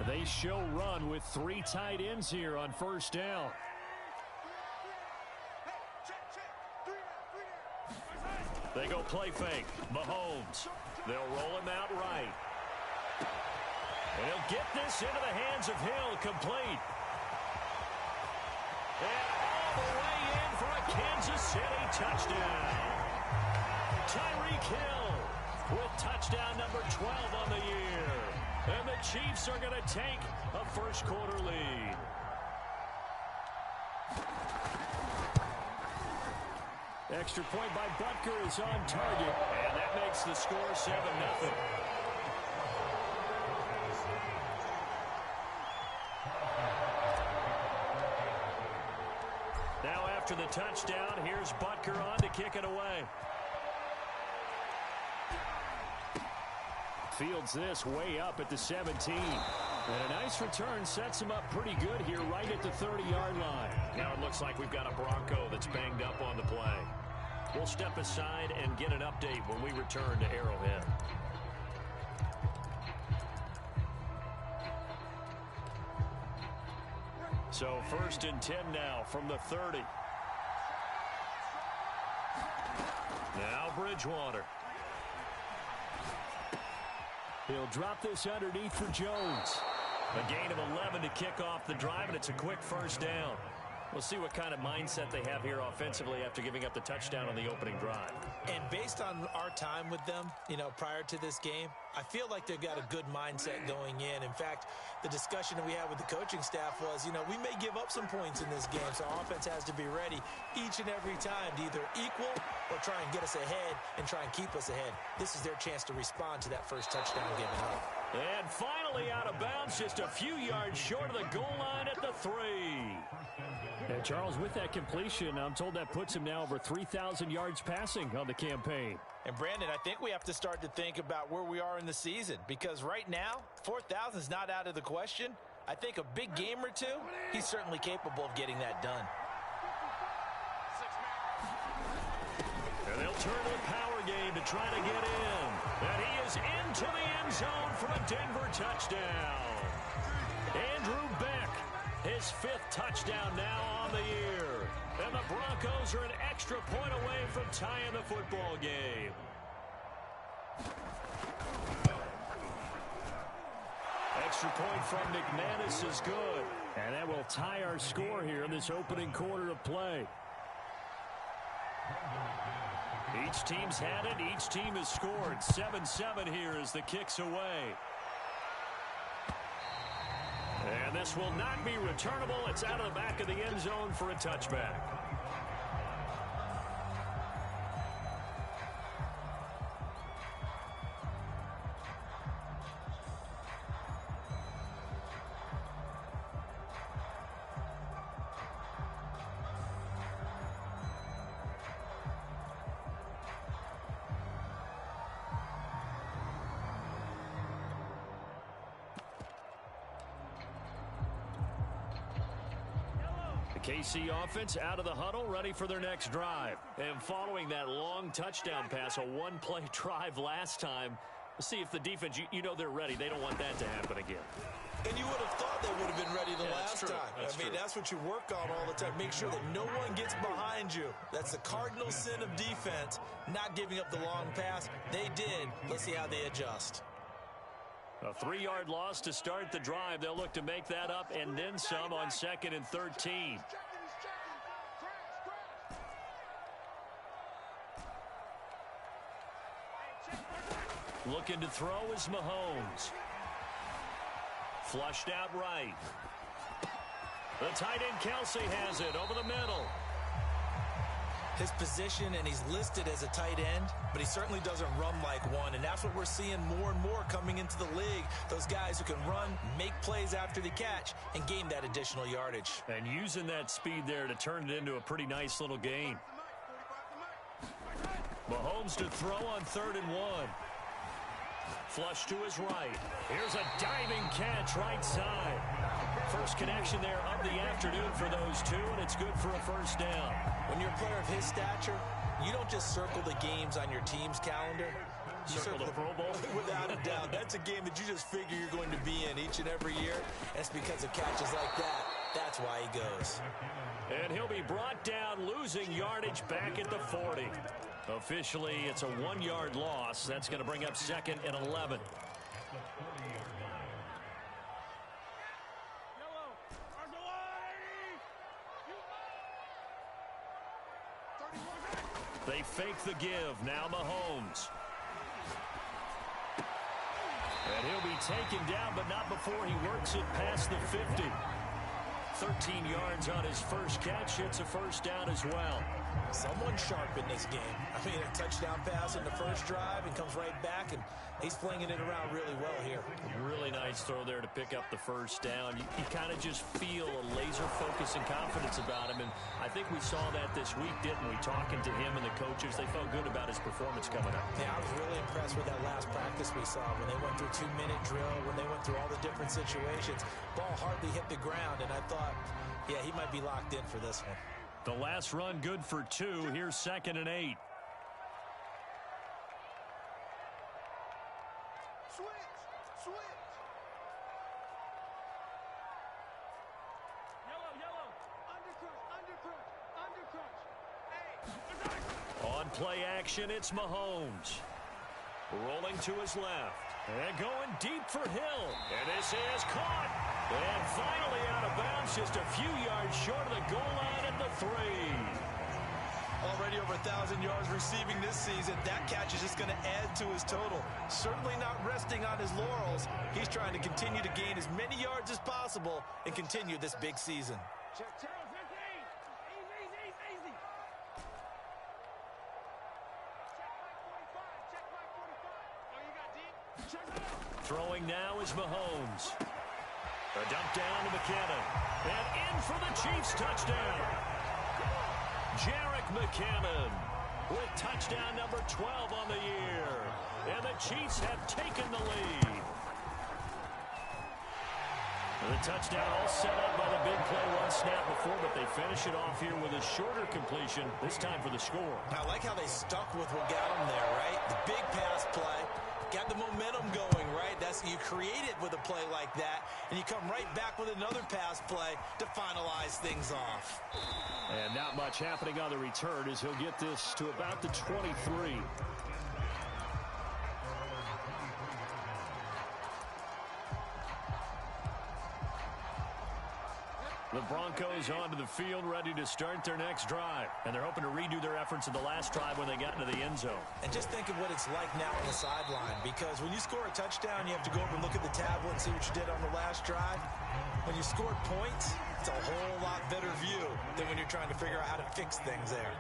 They show run with 3 tight ends here on first down. They go play fake. Mahomes. They'll roll him out right. And he'll get this into the hands of Hill, complete. And all the way in for a Kansas City touchdown. Tyreek Hill with touchdown number 12 on the year. And the Chiefs are going to take a first quarter lead. Extra point by Butker is on target, and that makes the score 7-0. Now after the touchdown, here's Butker on to kick it away. Fields this way up at the 17. And a nice return sets him up pretty good here right at the 30-yard line. Now it looks like we've got a Bronco that's banged up on the play. We'll step aside and get an update when we return to Arrowhead. So 1st and 10 now from the 30. Now Bridgewater. He'll drop this underneath for Jones. A gain of 11 to kick off the drive, and it's a quick first down. We'll see what kind of mindset they have here offensively after giving up the touchdown on the opening drive. And based on our time with them, prior to this game, I feel like they've got a good mindset going in. In fact, the discussion that we had with the coaching staff was, we may give up some points in this game, so our offense has to be ready each and every time to either equal or try and get us ahead and try and keep us ahead. This is their chance to respond to that first touchdown given up. And finally out of bounds, just a few yards short of the goal line at the 3. And Charles, with that completion, I'm told that puts him now over 3,000 yards passing on the campaign. And Brandon, I think we have to start to think about where we are in the season, because right now, 4,000 is not out of the question. I think a big game or two, he's certainly capable of getting that done. And they'll turn to the power game to try to get in. And he is into the end zone for a Denver touchdown. Andrew Beck, his 5th touchdown now on the year. And the Broncos are an extra point away from tying the football game. Extra point from McManus is good. And that will tie our score here in this opening quarter of play. Each team's had it. Each team has scored. 7-7 here as the kick's away. And this will not be returnable. It's out of the back of the end zone for a touchback. KC offense out of the huddle, ready for their next drive. And following that long touchdown pass, a one-play drive last time, we'll see if the defense, they're ready. They don't want that to happen again. And you would have thought they would have been ready the last time. That's what you work on all the time. Make sure that no one gets behind you. That's the cardinal sin of defense, not giving up the long pass. They did. Let's see how they adjust. A 3-yard loss to start the drive. They'll look to make that up and then some on 2nd and 13. Looking to throw is Mahomes. Flushed out right. The tight end Kelsey has it over the middle. His position, and he's listed as a tight end, but he certainly doesn't run like one, and that's what we're seeing more and more coming into the league. Those guys who can run, make plays after the catch, and gain that additional yardage. And using that speed there to turn it into a pretty nice little gain. Mahomes to throw on 3rd and 1. Flush to his right. Here's a diving catch right side. First connection there of the afternoon for those two, and it's good for a first down. When you're a player of his stature, you don't just circle the games on your team's calendar. You circle the Pro Bowl? Without a doubt. That's a game that you just figure you're going to be in each and every year. And it's because of catches like that. That's why he goes. And he'll be brought down, losing yardage back at the 40. Officially, it's a 1-yard loss. That's going to bring up 2nd and 11. They fake the give. Now Mahomes. And he'll be taken down, but not before he works it past the 50. 13 yards on his first catch. It's a first down as well. Someone sharp in this game. I mean, a touchdown pass in the first drive and comes right back, and he's flinging it around really well here. Really nice throw there to pick up the first down. You kind of just feel a laser focus and confidence about him, and I think we saw that this week, didn't we? Talking to him and the coaches, they felt good about his performance coming up. Yeah, I was really impressed with that last practice we saw when they went through a 2-minute drill, when they went through all the different situations. Ball hardly hit the ground, and I thought, yeah, he might be locked in for this one. The last run good for 2. Here's 2nd and 8. Switch. Yellow. Undercrunch. On play action, it's Mahomes. Rolling to his left. And going deep for Hill. And this is caught. And finally out of bounds, just a few yards short of the goal line at the 3. Already over 1,000 yards receiving this season. That catch is just going to add to his total. Certainly not resting on his laurels. He's trying to continue to gain as many yards as possible and continue this big season. Check 15. Easy. Check my 45. Oh, you got deep? Check it out. Throwing now is Mahomes. A dump down to McKinnon. And in for the Chiefs touchdown. Jarek McKinnon with touchdown number 12 on the year. And the Chiefs have taken the lead. The touchdown all set up by the big play, one snap before, but they finish it off here with a shorter completion, this time for the score. I like how they stuck with what got them there, right? The big pass play. Got the momentum going, right? You create it with a play like that, and you come right back with another pass play to finalize things off. And not much happening on the return as he'll get this to about the 23. The Broncos onto the field, ready to start their next drive. And they're hoping to redo their efforts in the last drive when they got into the end zone. And just think of what it's like now on the sideline, because when you score a touchdown, you have to go over and look at the tablet and see what you did on the last drive. When you scored points, it's a whole lot better view than when you're trying to figure out how to fix things there.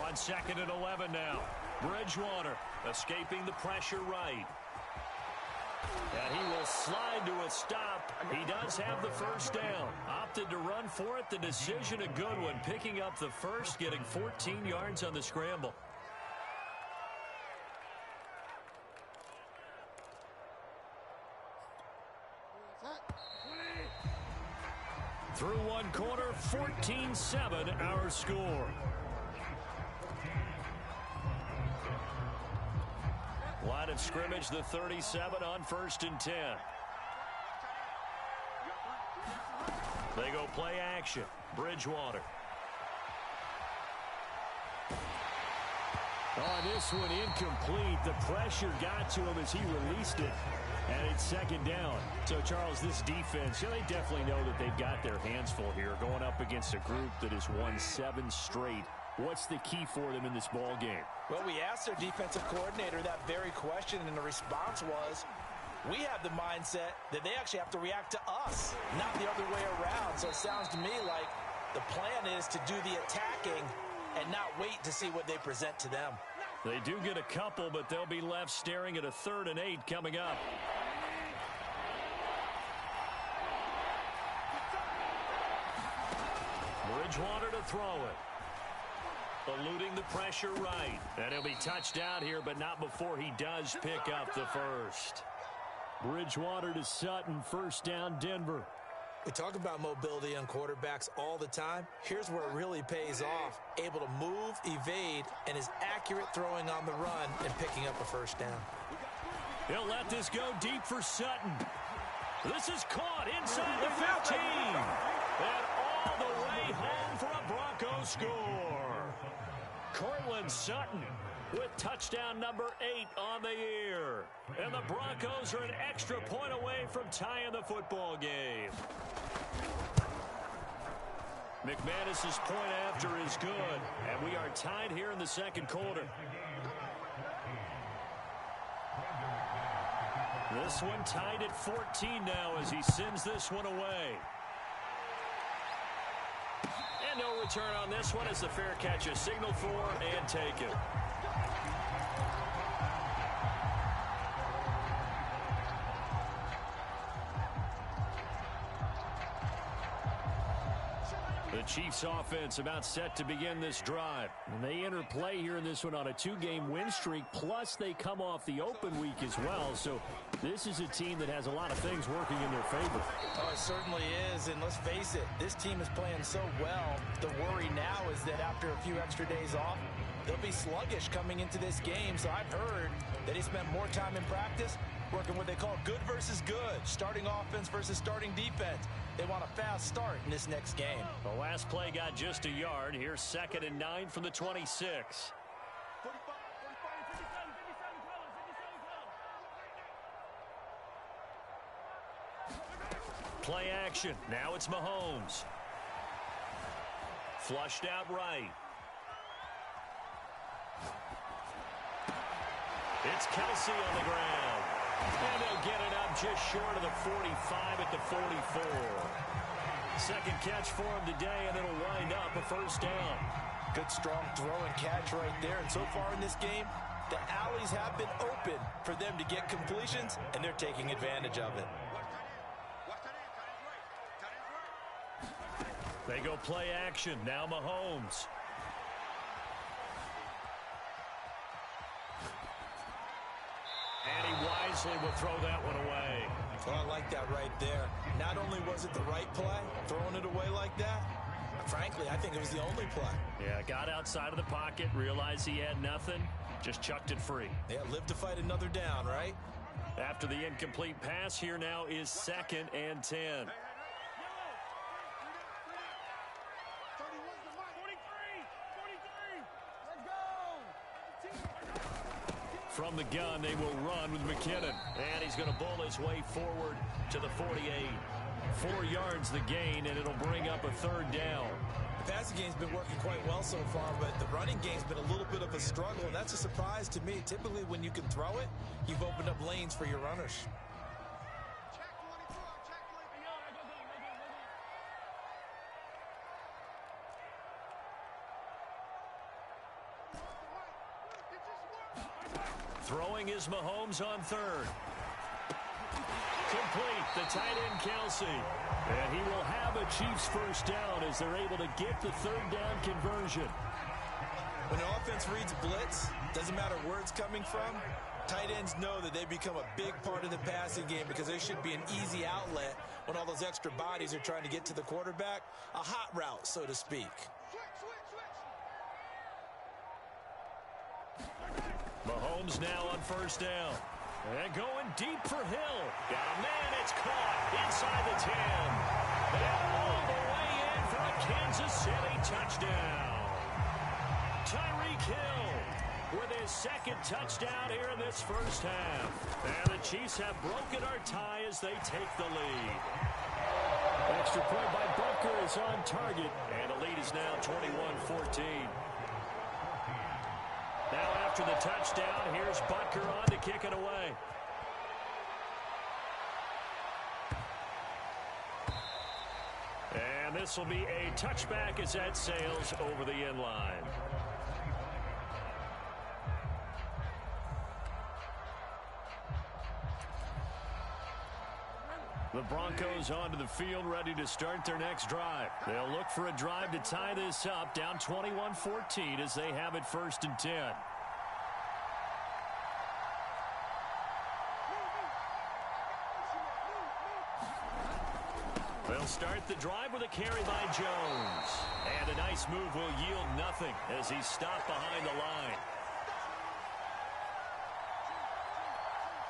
On 2nd and 11 now. Bridgewater escaping the pressure right. And he will slide to a stop. He does have the first down. Opted to run for it. The decision a good one. Picking up the first, getting 14 yards on the scramble. Through one quarter, 14-7 our score. Line of scrimmage, the 37 on 1st and 10. They go play action. Bridgewater. On this one, incomplete. The pressure got to him as he released it. And it's 2nd down. So, Charles, this defense, they definitely know that they've got their hands full here, going up against a group that has won 7 straight. What's the key for them in this ball game? Well, we asked their defensive coordinator that very question, and the response was, we have the mindset that they actually have to react to us, not the other way around. So it sounds to me like the plan is to do the attacking and not wait to see what they present to them. They do get a couple, but they'll be left staring at a 3rd and 8 coming up. Bridgewater to throw it. Eluding the pressure right. And he'll be touched down here, but not before he does pick up the first. Bridgewater to Sutton, first down Denver. We talk about mobility on quarterbacks all the time. Here's where it really pays off. Able to move, evade, and is accurate throwing on the run and picking up a first down. He'll let this go deep for Sutton. This is caught inside the 15. And all the way home for a Broncos score. Cortland Sutton with touchdown number 8 on the year. And the Broncos are an extra point away from tying the football game. McManus's point after is good. And we are tied here in the second quarter. This one tied at 14 now as he sends this one away. And no return on this one as the fair catch is signaled for and taken. The Chiefs offense about set to begin this drive. And they enter play here in this one on a 2-game win streak, plus they come off the open week as well. So this is a team that has a lot of things working in their favor. Oh, it certainly is, and let's face it, this team is playing so well. The worry now is that after a few extra days off, they'll be sluggish coming into this game. So I've heard that he spent more time in practice working what they call good versus good, starting offense versus starting defense. They want a fast start in this next game. The last play got just a yard. Here's 2nd and 9 from the 26. Play action. Now it's Mahomes. Flushed out right. It's Kelsey on the ground. And they'll get it up just short of the 45 at the 44. Second catch for him today, and it'll wind up a first down. Good, strong throw and catch right there. And so far in this game, the alleys have been open for them to get completions, and they're taking advantage of it. They go play action. Now Mahomes. And he wisely will throw that one away. Well, I like that right there. Not only was it the right play, throwing it away like that, frankly, I think it was the only play. Yeah, got outside of the pocket, realized he had nothing, just chucked it free. Yeah, live to fight another down, right? After the incomplete pass, here now is 2nd and 10. From the gun, they will run with McKinnon. And he's going to bull his way forward to the 48. 4 yards the gain, and it'll bring up a 3rd down. The passing game's been working quite well so far, but the running game's been a little bit of a struggle, and that's a surprise to me. Typically, when you can throw it, you've opened up lanes for your runners. Throwing is Mahomes on 3rd. Complete, the tight end Kelsey. And he will have a Chiefs first down as they're able to get the 3rd down conversion. When an offense reads blitz, doesn't matter where it's coming from, tight ends know that they become a big part of the passing game because there should be an easy outlet when all those extra bodies are trying to get to the quarterback. A hot route, so to speak. Mahomes now on 1st down. And going deep for Hill. Got a man, it's caught inside the 10. And all the way in for a Kansas City touchdown. Tyreek Hill with his 2nd touchdown here in this first half. And the Chiefs have broken our tie as they take the lead. Extra point by Butker is on target. And the lead is now 21-14. Now after the touchdown, here's Butker on to kick it away. And this will be a touchback as that sails over the end line. The Broncos onto the field, ready to start their next drive. They'll look for a drive to tie this up, down 21-14 as they have it 1st and 10. They'll start the drive with a carry by Jones. And a nice move will yield nothing as he's stopped behind the line.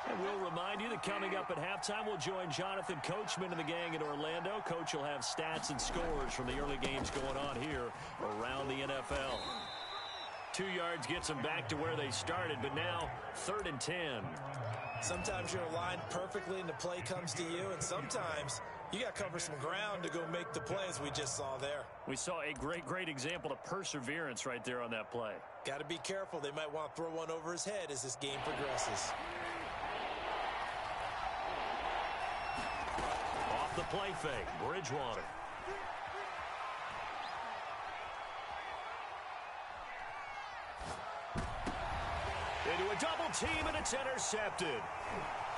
And we'll remind you that coming up at halftime, we'll join Jonathan Coachman and the gang in Orlando. Coach will have stats and scores from the early games going on here around the NFL. 2 yards gets them back to where they started, but now 3rd and 10. Sometimes you're aligned perfectly and the play comes to you, and sometimes you got to cover some ground to go make the play, as we just saw there. We saw a great example of perseverance right there on that play. Got to be careful. They might want to throw one over his head as this game progresses. Off the play fake, Bridgewater. Into a double team, and it's intercepted.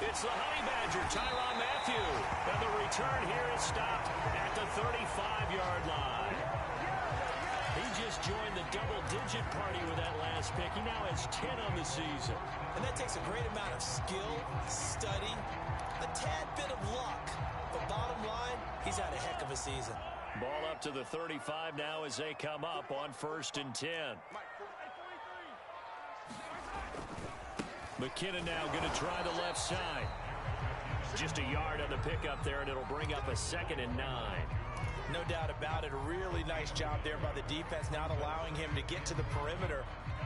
It's the Honey Badger, Tyrann Mathieu. And the return here is stopped at the 35-yard line. He just joined the double-digit party with that last pick. He now has 10 on the season. And that takes a great amount of skill, study, a tad bit of luck. But bottom line, he's had a heck of a season. Ball up to the 35 now as they come up on 1st and 10. McKinnon now going to try the left side. Just a yard on the pickup there, and it'll bring up a 2nd and 9. No doubt about it. A really nice job there by the defense, not allowing him to get to the perimeter.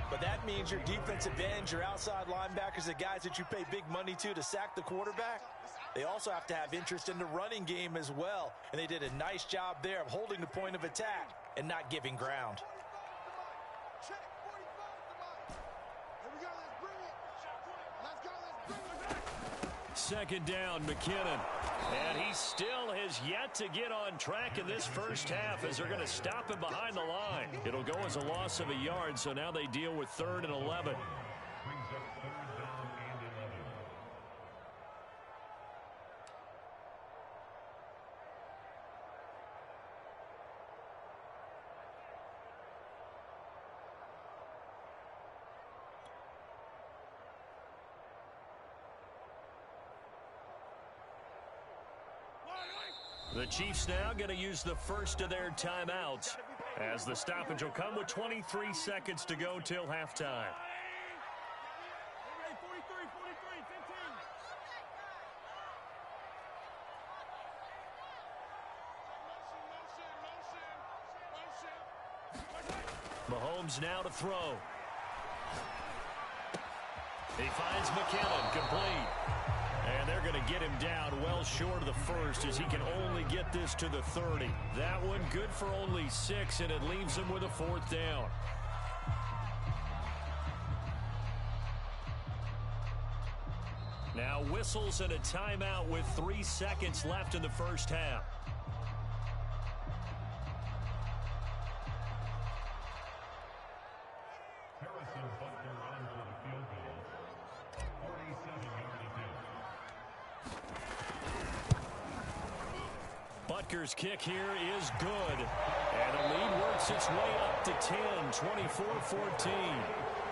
But that means your defensive ends, your outside linebackers, the guys that you pay big money to sack the quarterback, they also have to have interest in the running game as well. And they did a nice job there of holding the point of attack and not giving ground. Second down, McKinnon. And he still has yet to get on track in this first half as they're going to stop him behind the line. It'll go as a loss of a yard, so now they deal with 3rd and 11. The Chiefs now going to use the first of their timeouts as the stoppage will come with 23 seconds to go till halftime. Mahomes now to throw. He finds McKinnon, complete. And they're going to get him down well short of the first as he can only get this to the 30. That one good for only 6, and it leaves him with a 4th down. Now whistles and a timeout with 3 seconds left in the first half. Butker's kick here is good. And the lead works its way up to 10, 24-14.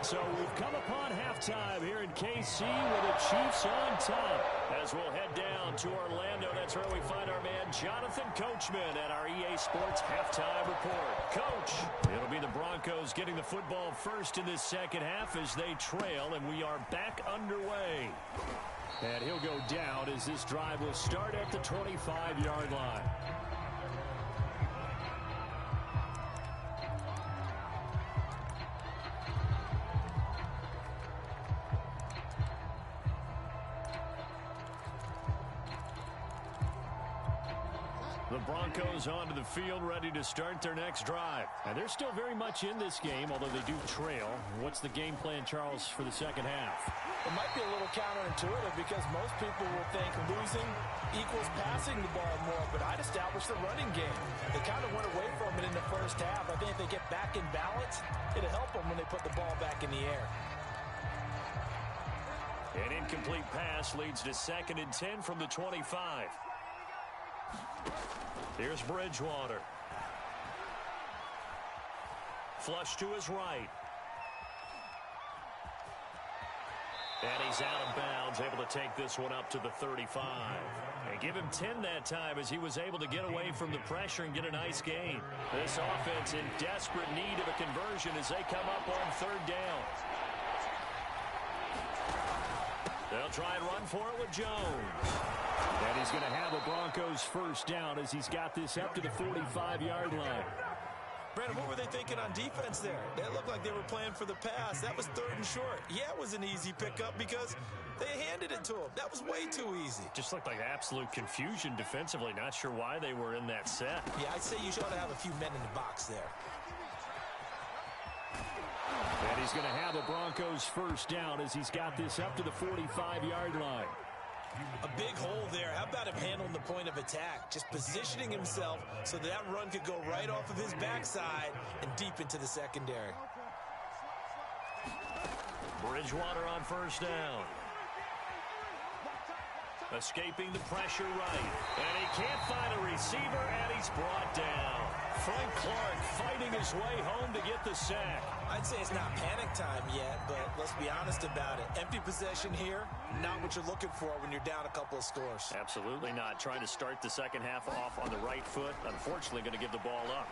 So we've come upon halftime here in KC with the Chiefs on top. As we'll head down to Orlando, that's where we find our man Jonathan Coachman at our EA Sports Halftime Report. Coach, it'll be the Broncos getting the football first in this second half as they trail, and we are back underway. And he'll go down as this drive will start at the 25-yard line. The Broncos onto the field ready to start their next drive. And they're still very much in this game, although they do trail. What's the game plan, Charles, for the second half? It might be a little counterintuitive because most people will think losing equals passing the ball more, but I'd establish the running game. They kind of went away from it in the first half. I think if they get back in balance, it'll help them when they put the ball back in the air. An incomplete pass leads to 2nd and 10 from the 25. Here's Bridgewater. Flush to his right. And he's out of bounds, able to take this one up to the 35. And give him 10 that time as he was able to get away from the pressure and get a nice gain. This offense in desperate need of a conversion as they come up on third down. They'll try and run for it with Jones. And he's going to have a Broncos first down as he's got this up to the 45-yard line. Brandon, what were they thinking on defense there? They looked like they were playing for the pass. That was third and short. Yeah, it was an easy pickup because they handed it to him. That was way too easy. Just looked like absolute confusion defensively. Not sure why they were in that set. Yeah, I'd say you should have a few men in the box there. And he's going to have a Broncos first down as he's got this up to the 45-yard line. A big hole there. How about him handling the point of attack? Just positioning himself so that run could go right off of his backside and deep into the secondary. Bridgewater on first down. Escaping the pressure right. And he can't find a receiver, and he's brought down. Frank Clark fighting his way home to get the sack. I'd say it's not panic time yet, but let's be honest about it. Empty possession here, not what you're looking for when you're down a couple of scores. Absolutely not. Trying to start the second half off on the right foot. Unfortunately, going to give the ball up.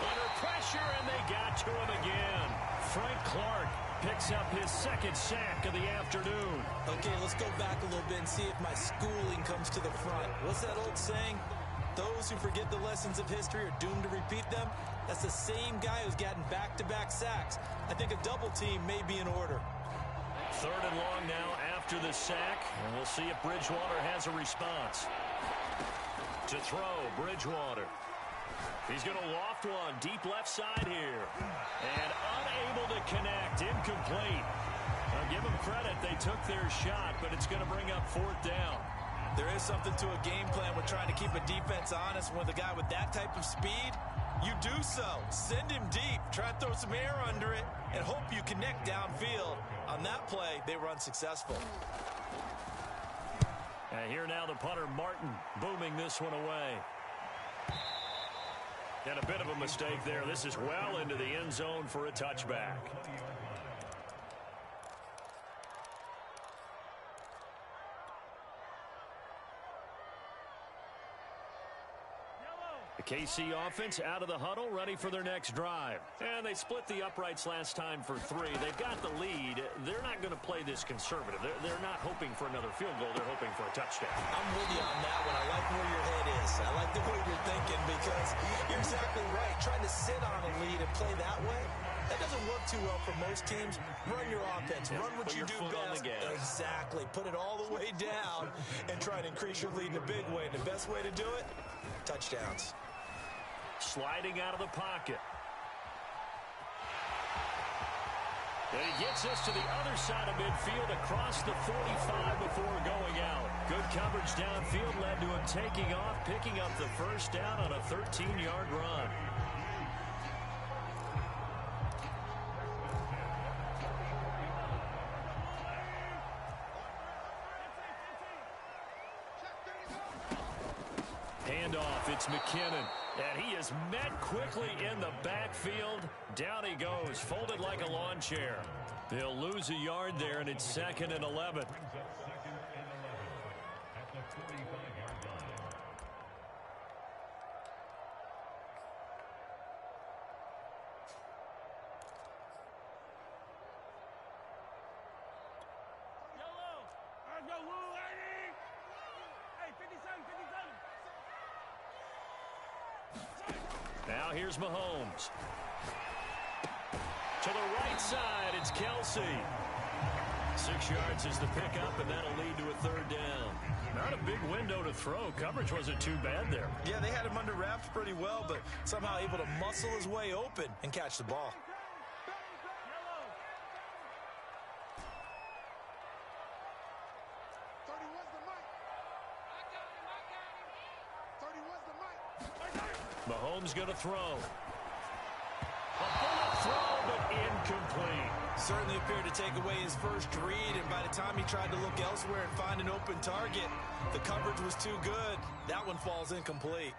Under pressure, and they got to him again. Frank Clark picks up his second sack of the afternoon. Okay, let's go back a little bit and see if my schooling comes to the front. What's that old saying? Those who forget the lessons of history are doomed to repeat them. That's the same guy who's gotten back-to-back sacks. I think a double team may be in order. Third and long now after the sack, and we'll see if Bridgewater has a response. To throw, Bridgewater. He's going to loft one deep left side here. And unable to connect, incomplete. Now give them credit, they took their shot, but it's going to bring up fourth down. There is something to a game plan with trying to keep a defense honest. With a guy with that type of speed, you do so. Send him deep. Try to throw some air under it and hope you connect downfield. On that play, they were unsuccessful. And here now the punter, Martin, booming this one away. And a bit of a mistake there. This is well into the end zone for a touchback. The KC offense out of the huddle, ready for their next drive. And they split the uprights last time for 3. They've got the lead. They're not going to play this conservative. They're not hoping for another field goal. They're hoping for a touchdown. I'm with you on that one. I like where your head is. I like the way you're thinking because you're exactly right. Trying to sit on a lead and play that way, that doesn't work too well for most teams. Run your offense. Run what you do best. Exactly. Put it all the way down and try to increase your lead in a big way. And the best way to do it, touchdowns. Sliding out of the pocket. And he gets us to the other side of midfield across the 45 before going out. Good coverage downfield led to him taking off, picking up the first down on a 13-yard run. Handoff, it's McKinnon. And he is met quickly in the backfield. Down he goes, folded like a lawn chair. They'll lose a yard there, and it's 2nd and 11. Now here's Mahomes. To the right side, it's Kelsey. 6 yards is the pickup, and that'll lead to a third down. Not a big window to throw. Coverage wasn't too bad there. Yeah, they had him under wraps pretty well, but somehow able to muscle his way open and catch the ball. Mahomes going to throw. A bullet throw, but incomplete. Certainly appeared to take away his first read, and by the time he tried to look elsewhere and find an open target, the coverage was too good. That one falls incomplete.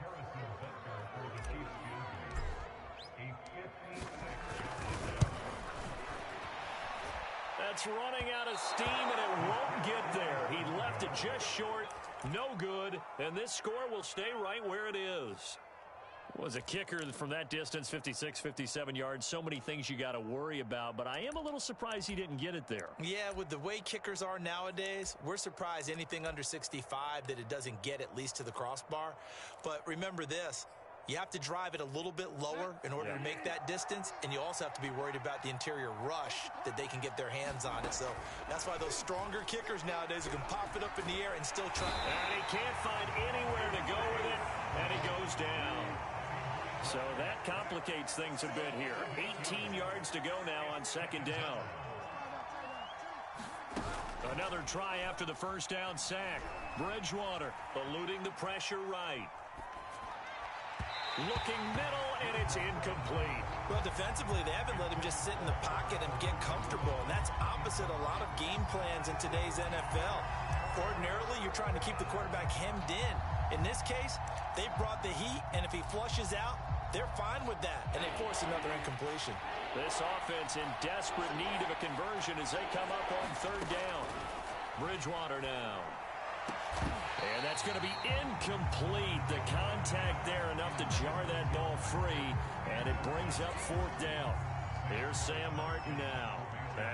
It's running out of steam, and it won't get there. He left it just short. No good. And this score will stay right where it is. Was a kicker from that distance, 56, 57 yards. So many things you got to worry about, but I am a little surprised he didn't get it there. Yeah, with the way kickers are nowadays, we're surprised anything under 65 that it doesn't get at least to the crossbar. But remember this, you have to drive it a little bit lower in order to make that distance, and you also have to be worried about the interior rush that they can get their hands on it. So that's why those stronger kickers nowadays can pop it up in the air and still try. And he can't find anywhere to go with it, and he goes down. So that complicates things a bit here. 18 yards to go now on second down. Another try after the first down sack. Bridgewater eluding the pressure right. Looking middle, and it's incomplete. Well, defensively, they haven't let him just sit in the pocket and get comfortable, and that's opposite a lot of game plans in today's NFL. Ordinarily, you're trying to keep the quarterback hemmed in. In this case, they brought the heat, and if he flushes out, they're fine with that, and they force another incompletion. This offense in desperate need of a conversion as they come up on third down. Bridgewater now. And that's going to be incomplete. The contact there enough to jar that ball free, and it brings up fourth down. Here's Sam Martin now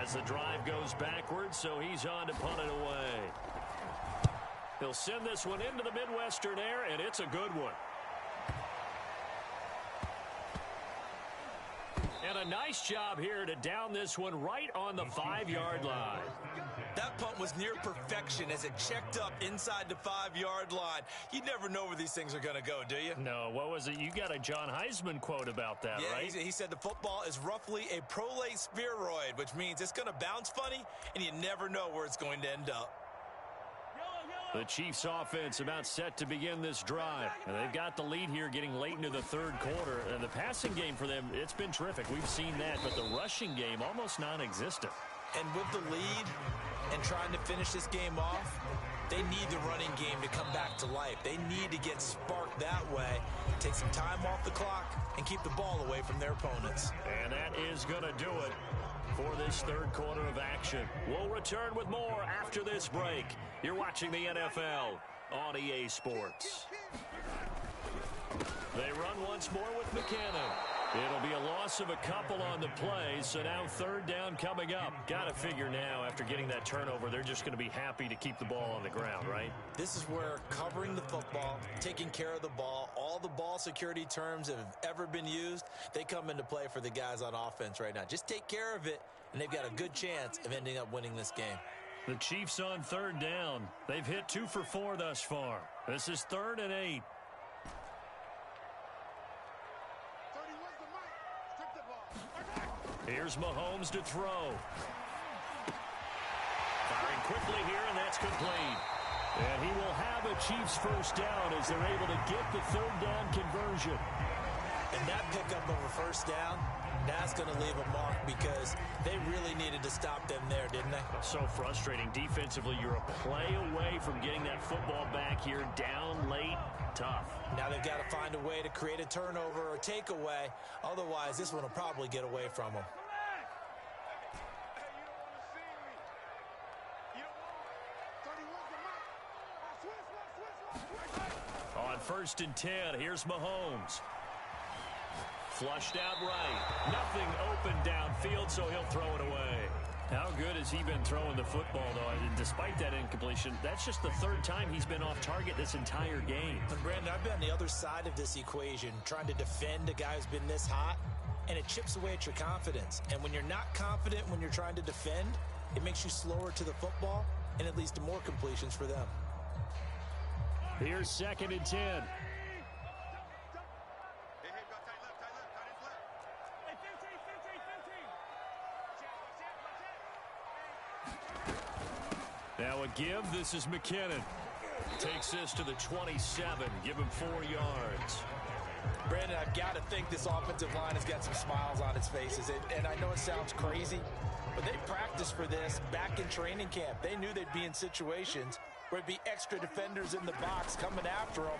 as the drive goes backwards, so he's on to punt it away. He'll send this one into the Midwestern air, and it's a good one. And a nice job here to down this one right on the 5-yard line. That punt was near perfection as it checked up inside the 5-yard line. You never know where these things are going to go, do you? No, what was it? You got a John Heisman quote about that, right? He said the football is roughly a prolate spheroid, which means it's going to bounce funny, and you never know where it's going to end up. The Chiefs offense about set to begin this drive. And they've got the lead here getting late into the third quarter. And the passing game for them, it's been terrific. We've seen that, but the rushing game almost non-existent. And with the lead and trying to finish this game off, they need the running game to come back to life. They need to get sparked that way, take some time off the clock, and keep the ball away from their opponents. And that is going to do it for this third quarter of action. We'll return with more after this break. You're watching the NFL on EA Sports. They run once more with McKinnon. It'll be a loss of a couple on the play, so now third down coming up. Got to figure now, after getting that turnover, they're just going to be happy to keep the ball on the ground, right? This is where covering the football, taking care of the ball, all the ball security terms that have ever been used, they come into play for the guys on offense right now. Just take care of it, and they've got a good chance of ending up winning this game. The Chiefs on third down. They've hit 2 for 4 thus far. This is 3rd and 8. Here's Mahomes to throw. Firing quickly here, and that's complete. And he will have a Chiefs first down as they're able to get the third down conversion. And that pickup of a first down, that's going to leave a mark because they really needed to stop them there, didn't they? So frustrating. Defensively, you're a play away from getting that football back here, down late. Tough. Now they've got to find a way to create a turnover or takeaway. Otherwise, this one will probably get away from them. On 1st and 10, here's Mahomes. Flushed out right. Nothing open downfield, so he'll throw it away. How good has he been throwing the football, though? And despite that incompletion, that's just the 3rd time he's been off target this entire game. And Brandon, I've been on the other side of this equation, trying to defend a guy who's been this hot, and it chips away at your confidence. And when you're not confident when you're trying to defend, it makes you slower to the football, and it leads to more completions for them. Here's 2nd and 10. Now a give. This is McKinnon. Takes this to the 27. Give him 4 yards. Brandon, I've got to think this offensive line has got some smiles on its faces. And I know it sounds crazy, but they practiced for this back in training camp. They knew they'd be in situations where it'd be extra defenders in the box coming after them,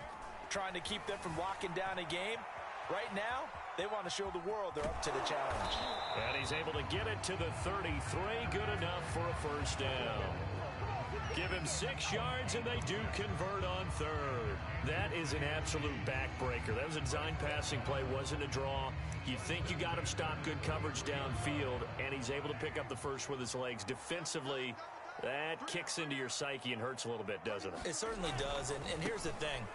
trying to keep them from locking down a game. Right now, They want to show the world they're up to the challenge. And he's able to get it to the 33. Good enough for a first down. Give him 6 yards, and they do convert on third. That is an absolute backbreaker. That was a design passing play, wasn't a draw. You think you got him stopped, good coverage downfield, and he's able to pick up the first with his legs. Defensively, that kicks into your psyche and hurts a little bit, doesn't it? It certainly does, and here's the thing.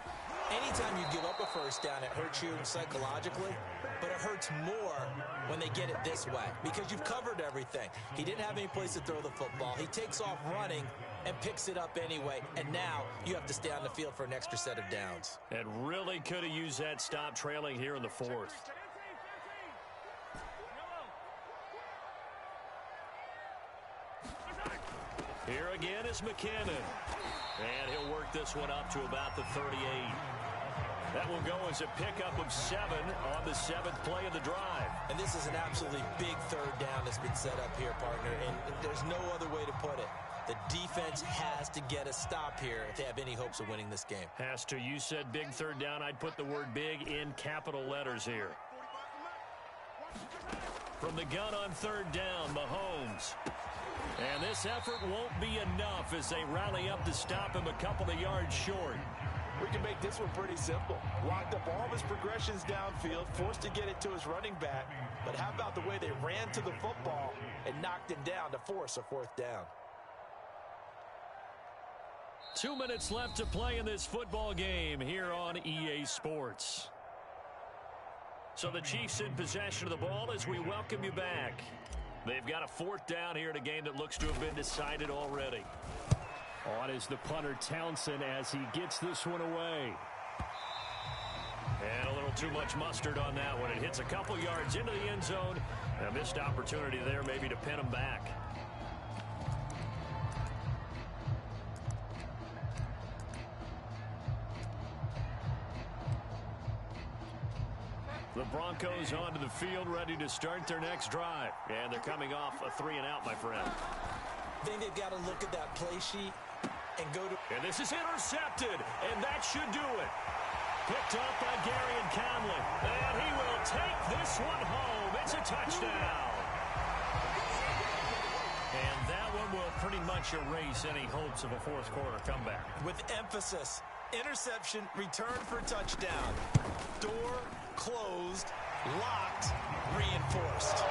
Anytime you give up a first down, it hurts you psychologically, but it hurts more when they get it this way because you've covered everything. He didn't have any place to throw the football. He takes off running and picks it up anyway, and now you have to stay on the field for an extra set of downs. And really could have used that stop trailing here in the fourth. Here again is McKinnon. And he'll work this one up to about the 38. That will go as a pickup of 7 on the 7th play of the drive. And this is an absolutely big third down that's been set up here, partner, and there's no other way to put it. The defense has to get a stop here if they have any hopes of winning this game. Has to. You said big third down. I'd put the word big in capital letters here. From the gun on third down, Mahomes. And this effort won't be enough as they rally up to stop him a couple of yards short. We can make this one pretty simple. Locked up all of his progressions downfield, forced to get it to his running back. But how about the way they ran to the football and knocked him down to force a fourth down? 2 minutes left to play in this football game here on EA Sports. So the Chiefs in possession of the ball as we welcome you back. They've got a fourth down here in a game that looks to have been decided already. On is the punter Townsend as he gets this one away. And a little too much mustard on that one. It hits a couple yards into the end zone. A missed opportunity there maybe to pin him back. The Broncos onto the field, ready to start their next drive. And they're coming off a 3-and-out, my friend. I think they've got to look at that play sheet and go to... And this is intercepted, and that should do it. Picked up by Gary and Conley. And he will take this one home. It's a touchdown. And that one will pretty much erase any hopes of a fourth quarter comeback. With emphasis, interception, return for touchdown. Door closed, locked, reinforced.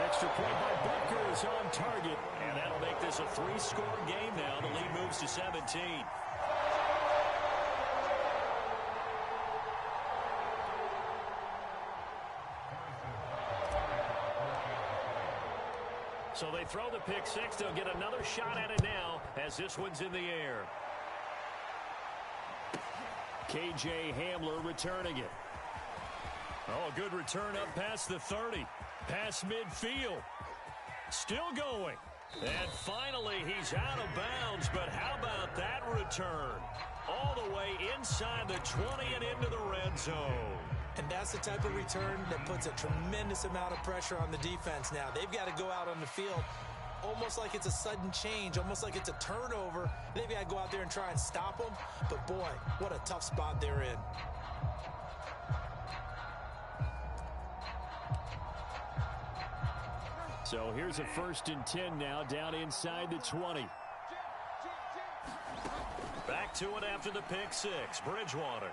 Extra point by Butker is on target, and that'll make this a 3-score game now. The lead moves to 17. So they throw the pick six. They'll get another shot at it now as this one's in the air. KJ Hamler returning it. Oh, good return up past the 30. Past midfield. Still going. And finally, he's out of bounds. But how about that return? All the way inside the 20 and into the red zone. And that's the type of return that puts a tremendous amount of pressure on the defense now. They've got to go out on the field almost like it's a sudden change, almost like it's a turnover. They've got to go out there and try and stop them. But, boy, what a tough spot they're in. So here's a 1st and 10 now down inside the 20. Back to it after the pick six. Bridgewater.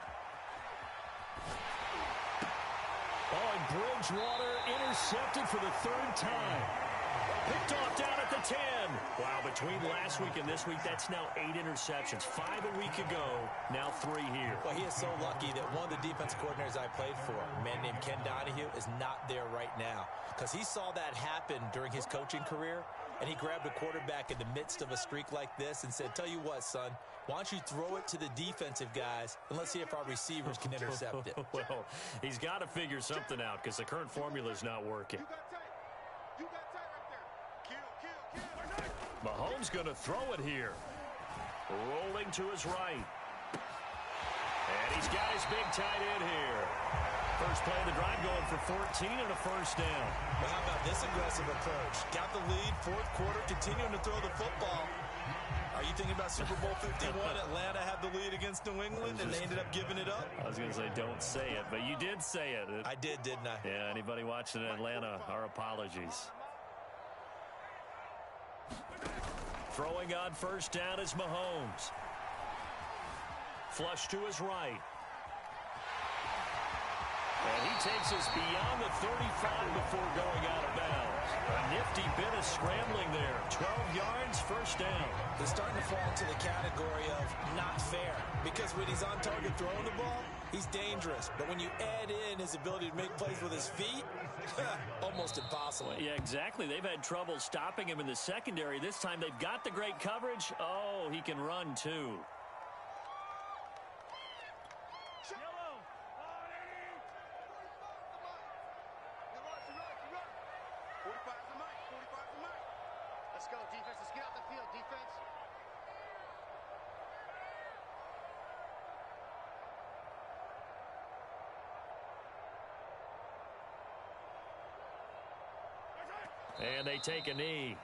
Oh, and Bridgewater intercepted for the 3rd time. Picked off down at the 10. Wow, between last week and this week, that's now 8 interceptions. 5 a week ago, now 3 here. Well, he is so lucky that one of the defense coordinators I played for, a man named Ken Donahue, is not there right now. Because he saw that happen during his coaching career, and he grabbed a quarterback in the midst of a streak like this and said, tell you what, son, why don't you throw it to the defensive guys, and let's see if our receivers can intercept it. Well, he's got to figure something out because the current formula is not working. You got tight right there. Kill. Mahomes going to throw it here. Rolling to his right. And he's got his big tight end here. First play of the drive going for 14 and a first down. Well, how about this aggressive approach? Got the lead, 4th quarter, continuing to throw the football. Are you thinking about Super Bowl 51? Atlanta had the lead against New England, and they ended up giving it up? I was going to say don't say it, but you did say it. I did, didn't I? Yeah, anybody watching in Atlanta, our apologies. Throwing on first down is Mahomes. Flush to his right. And he takes us beyond the 35 before going out of bounds. A nifty bit of scrambling there. 12 yards, first down. They're starting to fall into the category of not fair. Because when he's on target throwing the ball, he's dangerous. But when you add in his ability to make plays with his feet, almost impossible. Well, yeah, exactly. They've had trouble stopping him in the secondary. This time they've got the great coverage. Oh, he can run too. Let's go, defense. Let's get out the field, defense. And they take a knee.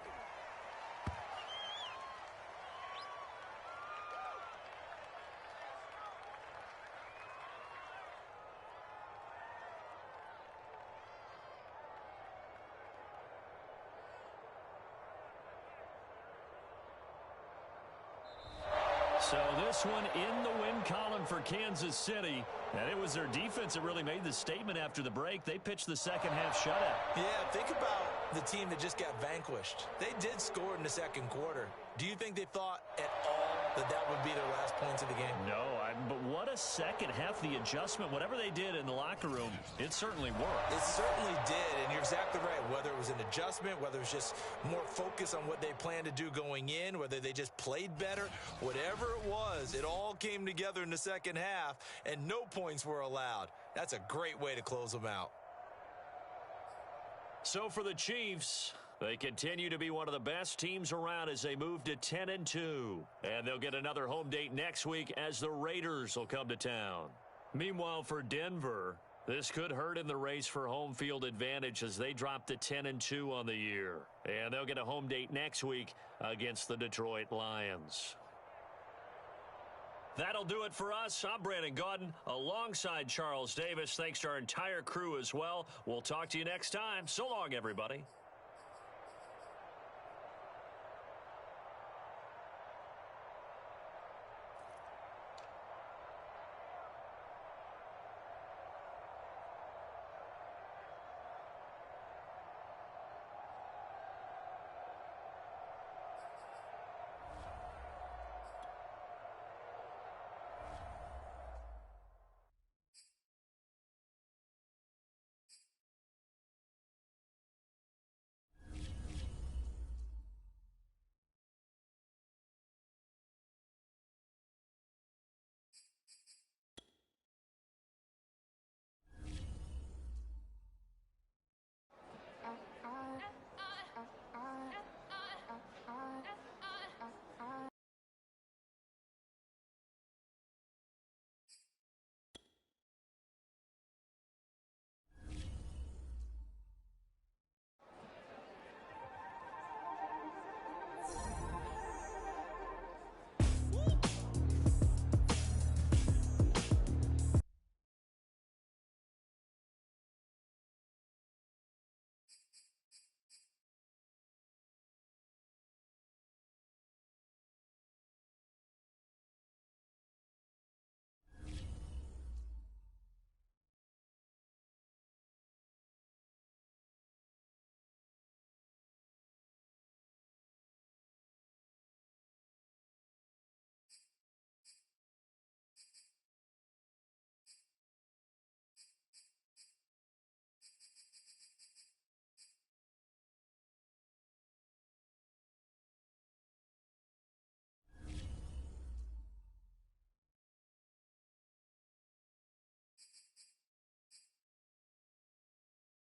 So this one in the win column for Kansas City. And it was their defense that really made the statement after the break. They pitched the second half shutout. Yeah, think about the team that just got vanquished. They did score in the second quarter. Do you think they thought at all that that would be their last points of the game? No, but what a second half. The adjustment, whatever they did in the locker room, it certainly worked. It certainly did, and you're exactly right. Whether it was an adjustment, whether it was just more focus on what they planned to do going in, whether they just played better, whatever it was, it all came together in the second half, and no points were allowed. That's a great way to close them out. So for the Chiefs, they continue to be one of the best teams around as they move to 10-2. And they'll get another home date next week as the Raiders will come to town. Meanwhile, for Denver, this could hurt in the race for home field advantage as they drop to 10-2 on the year. And they'll get a home date next week against the Detroit Lions. That'll do it for us. I'm Brandon Gaudin alongside Charles Davis. Thanks to our entire crew as well. We'll talk to you next time. So long, everybody.